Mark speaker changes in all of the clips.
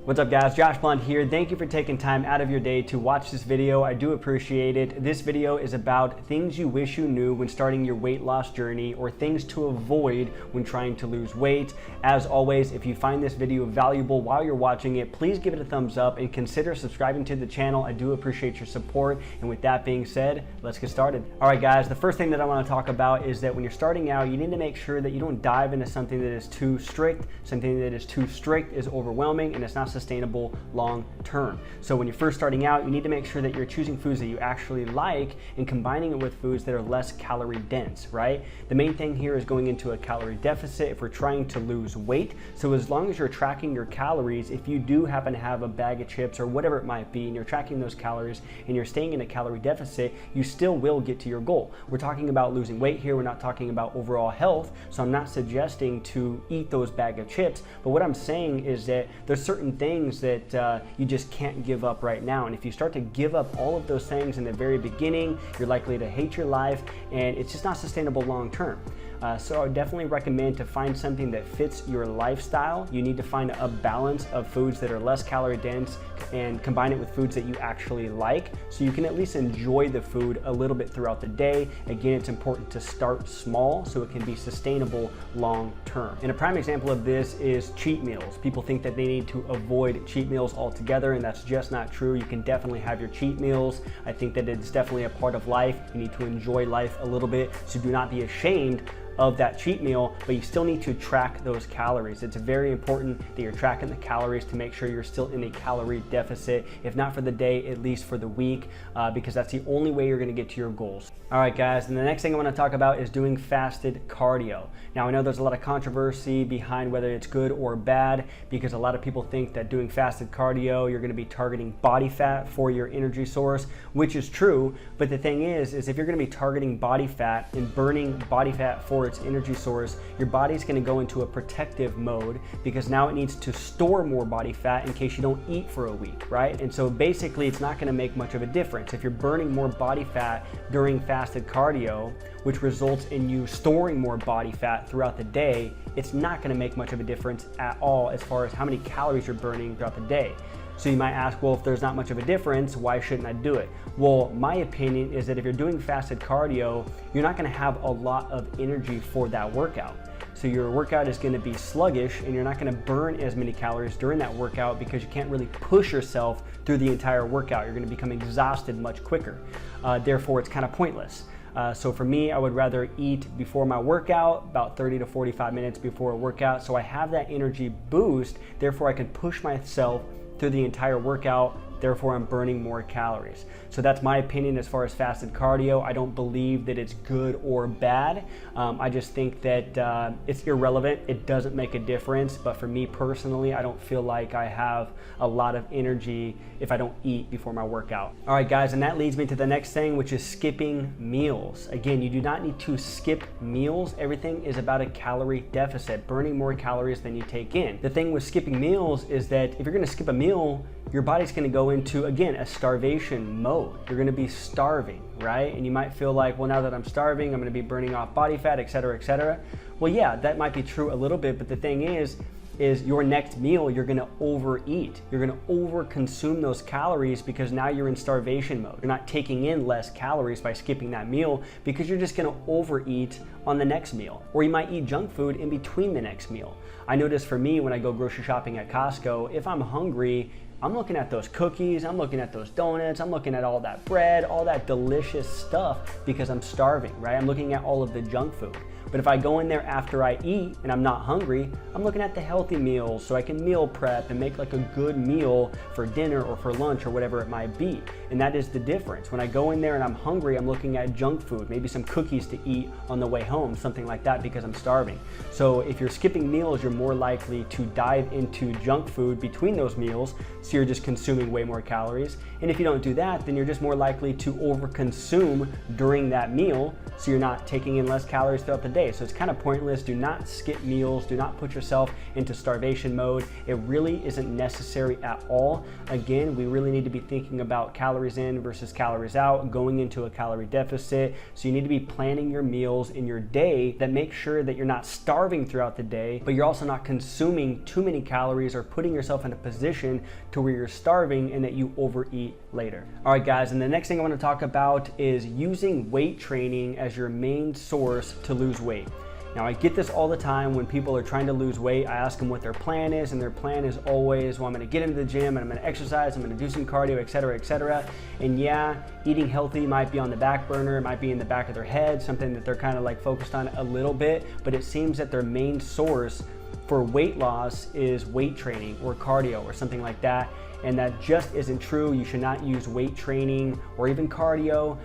Speaker 1: What's up guys, Josh Blunt here. Thank you for taking time out of your day to watch this video. I do appreciate it. This video is about things you wish you knew when starting your weight loss journey or things to avoid when trying to lose weight. As always, if you find this video valuable while you're watching it, please give it a thumbs up and consider subscribing to the channel. I do appreciate your support. And with that being said, let's get started. All right guys, the first thing that I want to talk about is that when you're starting out, you need to make sure that you don't dive into something that is too strict. Something that is too strict is overwhelming and it's not sustainable long term. So when you're first starting out, you need to make sure that you're choosing foods that you actually like and combining it with foods that are less calorie dense, right? The main thing here is going into a calorie deficit if we're trying to lose weight. So as long as you're tracking your calories, if you do happen to have a bag of chips or whatever it might be, and you're tracking those calories and you're staying in a calorie deficit, you still will get to your goal. We're talking about losing weight here. We're not talking about overall health. So I'm not suggesting to eat those bag of chips, but what I'm saying is that there's certain things that you just can't give up right now. And if you start to give up all of those things in the very beginning, you're likely to hate your life and it's just not sustainable long term. So I would definitely recommend to find something that fits your lifestyle. You need to find a balance of foods that are less calorie dense and combine it with foods that you actually like so you can at least enjoy the food a little bit throughout the day. Again, it's important to start small so it can be sustainable long term. And a prime example of this is cheat meals. People think that they need to avoid cheat meals altogether, and that's just not true. You can definitely have your cheat meals. I think that it's definitely a part of life. You need to enjoy life a little bit, so do not be ashamed of that cheat meal, but you still need to track those calories. It's very important that you're tracking the calories to make sure you're still in a calorie deficit, if not for the day, at least for the week, because that's the only way you're gonna get to your goals. All right guys, and the next thing I wanna talk about is doing fasted cardio. Now I know there's a lot of controversy behind whether it's good or bad, because a lot of people think that doing fasted cardio, you're gonna be targeting body fat for your energy source, which is true, but the thing is if you're gonna be targeting body fat and burning body fat for its energy source, your body's going to go into a protective mode because now it needs to store more body fat in case you don't eat for a week, right? And so basically it's not going to make much of a difference. If you're burning more body fat during fasted cardio, which results in you storing more body fat throughout the day, it's not going to make much of a difference at all as far as how many calories you're burning throughout the day. So you might ask, well, if there's not much of a difference, why shouldn't I do it? Well, my opinion is that if you're doing fasted cardio, you're not gonna have a lot of energy for that workout. So your workout is gonna be sluggish and you're not gonna burn as many calories during that workout because you can't really push yourself through the entire workout. You're gonna become exhausted much quicker. Therefore, it's kind of pointless. So for me, I would rather eat before my workout, about 30 to 45 minutes before a workout, so I have that energy boost, therefore I can push myself through the entire workout, therefore I'm burning more calories. So that's my opinion as far as fasted cardio. I don't believe that it's good or bad. I just think that it's irrelevant. It doesn't make a difference, but for me personally, I don't feel like I have a lot of energy if I don't eat before my workout. All right guys, and that leads me to the next thing, which is skipping meals. Again, you do not need to skip meals. Everything is about a calorie deficit, burning more calories than you take in. The thing with skipping meals is that if you're gonna skip a meal, your body's gonna go into, again, a starvation mode. You're gonna be starving, right? And you might feel like, well, now that I'm starving, I'm gonna be burning off body fat, et cetera, et cetera. Well, yeah, that might be true a little bit, but the thing is your next meal, you're gonna overeat. You're gonna over-consume those calories because now you're in starvation mode. You're not taking in less calories by skipping that meal because you're just gonna overeat on the next meal. Or you might eat junk food in between the next meal. I notice for me, when I go grocery shopping at Costco, if I'm hungry, I'm looking at those cookies, I'm looking at those donuts, I'm looking at all that bread, all that delicious stuff because I'm starving, right? I'm looking at all of the junk food. But if I go in there after I eat and I'm not hungry, I'm looking at the healthy meals so I can meal prep and make like a good meal for dinner or for lunch or whatever it might be. And that is the difference. When I go in there and I'm hungry, I'm looking at junk food, maybe some cookies to eat on the way home, something like that because I'm starving. So if you're skipping meals, you're more likely to dive into junk food between those meals. So so you're just consuming way more calories. And if you don't do that, then you're just more likely to overconsume during that meal, so you're not taking in less calories throughout the day. So it's kind of pointless. Do not skip meals. Do not put yourself into starvation mode. It really isn't necessary at all. Again, we really need to be thinking about calories in versus calories out, going into a calorie deficit. So you need to be planning your meals in your day that make sure that you're not starving throughout the day, but you're also not consuming too many calories or putting yourself in a position to where you're starving and that you overeat later. All right, guys, and the next thing I want to talk about is using weight training as your main source to lose weight. Now, I get this all the time when people are trying to lose weight. I ask them what their plan is, and their plan is always, well, I'm gonna get into the gym and I'm gonna exercise, I'm gonna do some cardio, et cetera, et cetera. And yeah, eating healthy might be on the back burner, it might be in the back of their head, something that they're kind of like focused on a little bit, but it seems that their main source for weight loss is weight training or cardio or something like that. And that just isn't true. You should not use weight training or even cardio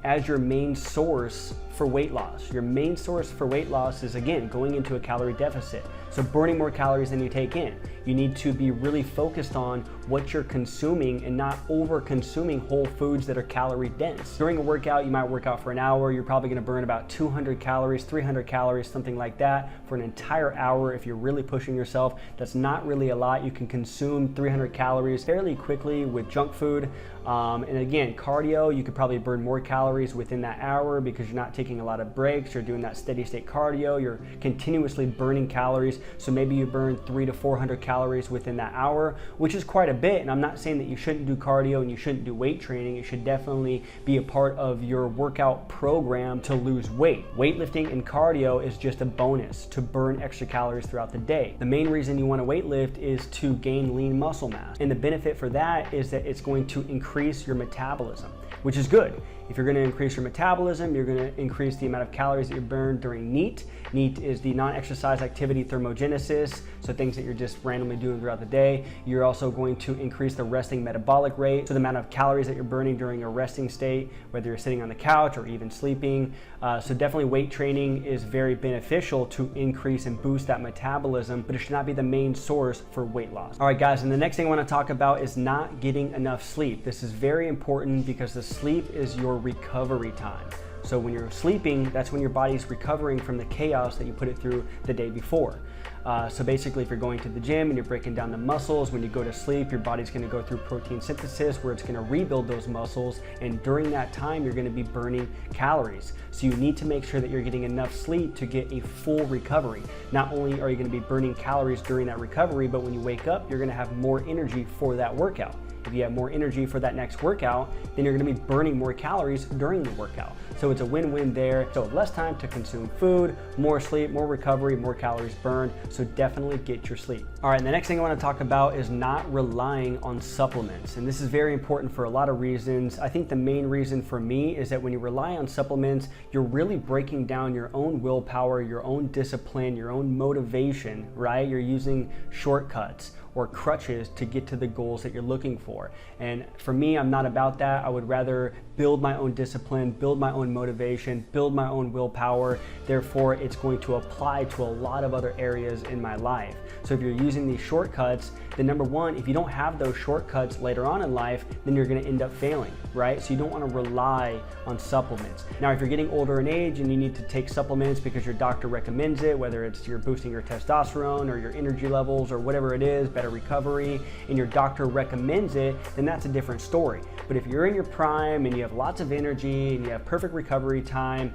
Speaker 1: as your main source for weight loss. Your main source for weight loss is, again, going into a calorie deficit. So burning more calories than you take in. You need to be really focused on what you're consuming and not over consuming whole foods that are calorie dense. During a workout, you might work out for an hour. You're probably gonna burn about 200 calories, 300 calories, something like that for an entire hour. If you're really pushing yourself, that's not really a lot. You can consume 300 calories fairly quickly with junk food. And again, cardio, you could probably burn more calories within that hour because you're not taking a lot of breaks. You're doing that steady state cardio. You're continuously burning calories. So maybe you burn 300 to 400 calories within that hour, which is quite a bit. And I'm not saying that you shouldn't do cardio and you shouldn't do weight training. It should definitely be a part of your workout program to lose weight. Weightlifting and cardio is just a bonus to burn extra calories throughout the day. The main reason you want to weightlift is to gain lean muscle mass. And the benefit for that is that it's going to increase your metabolism, which is good. If you're going to increase your metabolism, you're going to increase the amount of calories that you burn during NEAT. NEAT is the non-exercise activity thermogenesis, so things that you're just randomly doing throughout the day. You're also going to increase the resting metabolic rate, so the amount of calories that you're burning during a resting state, whether you're sitting on the couch or even sleeping. So definitely weight training is very beneficial to increase and boost that metabolism, but it should not be the main source for weight loss. All right, guys, and the next thing I want to talk about is not getting enough sleep. This is very important because the sleep is your recovery time. So when you're sleeping, that's when your body's recovering from the chaos that you put it through the day before. So basically, if you're going to the gym and you're breaking down the muscles, when you go to sleep, your body's going to go through protein synthesis where it's going to rebuild those muscles. And during that time, you're going to be burning calories. So you need to make sure that you're getting enough sleep to get a full recovery. Not only are you going to be burning calories during that recovery, but when you wake up, you're going to have more energy for that workout. If you have more energy for that next workout, then you're going to be burning more calories during the workout. So it's a win-win there. So less time to consume food, more sleep, more recovery, more calories burned. So definitely get your sleep. All right, and the next thing I want to talk about is not relying on supplements. And this is very important for a lot of reasons. I think the main reason for me is that when you rely on supplements, you're really breaking down your own willpower, your own discipline, your own motivation, right? You're using shortcuts or crutches to get to the goals that you're looking for. And for me, I'm not about that. I would rather build my own discipline, build my own motivation, build my own willpower. Therefore, it's going to apply to a lot of other areas in my life. So if you're using these shortcuts, then number one, if you don't have those shortcuts later on in life, then you're gonna end up failing, right? So you don't wanna rely on supplements. Now, if you're getting older in age and you need to take supplements because your doctor recommends it, whether it's you're boosting your testosterone or your energy levels or whatever it is, better recovery, and your doctor recommends it, then that's a different story. But if you're in your prime and you have lots of energy and you have perfect recovery time,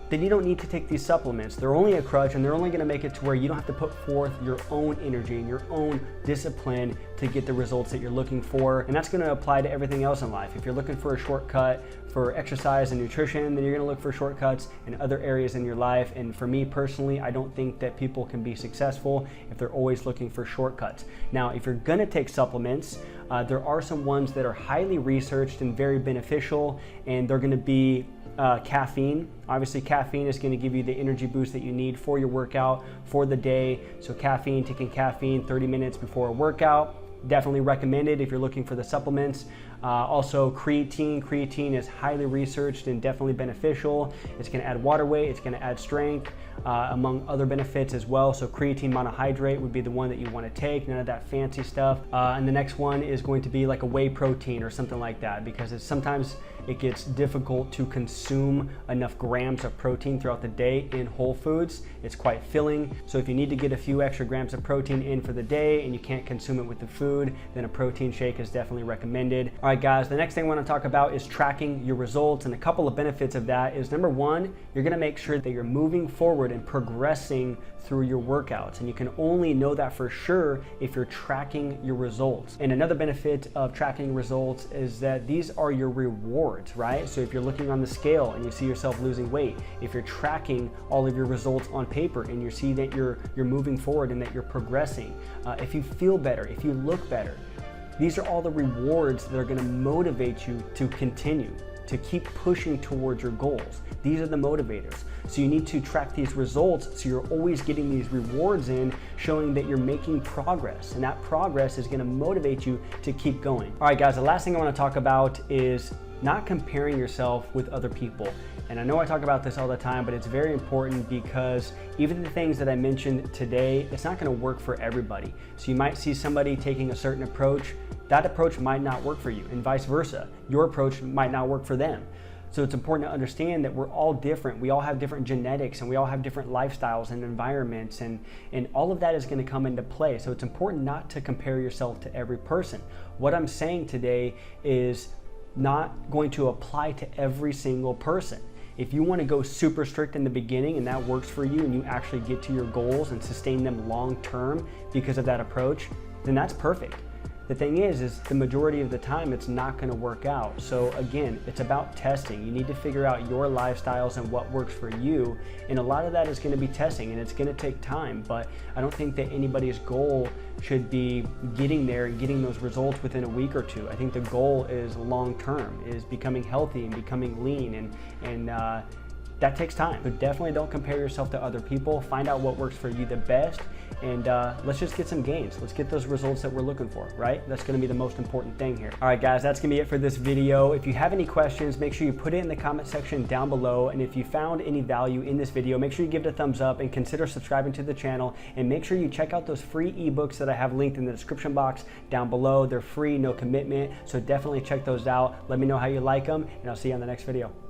Speaker 1: then you don't need to take these supplements. They're only a crutch and they're only gonna make it to where you don't have to put forth your own energy and your own discipline to get the results that you're looking for. And that's gonna apply to everything else in life. If you're looking for a shortcut for exercise and nutrition, then you're gonna look for shortcuts in other areas in your life. And for me personally, I don't think that people can be successful if they're always looking for shortcuts. Now, if you're gonna take supplements, there are some ones that are highly researched and very beneficial, and they're gonna be caffeine. Obviously, caffeine is going to give you the energy boost that you need for your workout for the day. So caffeine, taking caffeine 30 minutes before a workout, definitely recommended if you're looking for the supplements. Also creatine. Creatine is highly researched and definitely beneficial. It's going to add water weight, it's going to add strength. among other benefits as well. So creatine monohydrate would be the one that you want to take, none of that fancy stuff. And the next one is going to be like a whey protein or something like that, because sometimes it gets difficult to consume enough grams of protein throughout the day in whole foods. It's quite filling. So if you need to get a few extra grams of protein in for the day and you can't consume it with the food, then a protein shake is definitely recommended. All right, guys, the next thing I want to talk about is tracking your results. And a couple of benefits of that is, number one, you're going to make sure that you're moving forward and progressing through your workouts. And you can only know that for sure if you're tracking your results. And another benefit of tracking results is that these are your rewards, right? So if you're looking on the scale and you see yourself losing weight, if you're tracking all of your results on paper and you see that you're moving forward and that you're progressing, if you feel better, if you look better, these are all the rewards that are going to motivate you to continue, to keep pushing towards your goals. These are the motivators. So you need to track these results so you're always getting these rewards in, showing that you're making progress. And that progress is going to motivate you to keep going. All right, guys, the last thing I want to talk about is not comparing yourself with other people. And I know I talk about this all the time, but it's very important because even the things that I mentioned today, it's not going to work for everybody. So you might see somebody taking a certain approach. That approach might not work for you, and vice versa. Your approach might not work for them. So it's important to understand that we're all different. We all have different genetics and we all have different lifestyles and environments, and all of that is going to come into play. So it's important not to compare yourself to every person. What I'm saying today is not going to apply to every single person. If you want to go super strict in the beginning and that works for you and you actually get to your goals and sustain them long term because of that approach, then that's perfect. The thing is the majority of the time it's not going to work out. So again, it's about testing. You need to figure out your lifestyles and what works for you. And a lot of that is going to be testing, and it's going to take time. But I don't think that anybody's goal should be getting there and getting those results within a week or two. I think the goal is long term, is becoming healthy and becoming lean, and that takes time. But definitely don't compare yourself to other people. Find out what works for you the best, and let's just get some gains. Let's get those results that we're looking for, right? That's gonna be the most important thing here. All right, guys, that's gonna be it for this video. If you have any questions, make sure you put it in the comment section down below. And if you found any value in this video, make sure you give it a thumbs up and consider subscribing to the channel. And make sure you check out those free ebooks that I have linked in the description box down below. They're free, no commitment, so definitely check those out. Let me know how you like them, and I'll see you on the next video.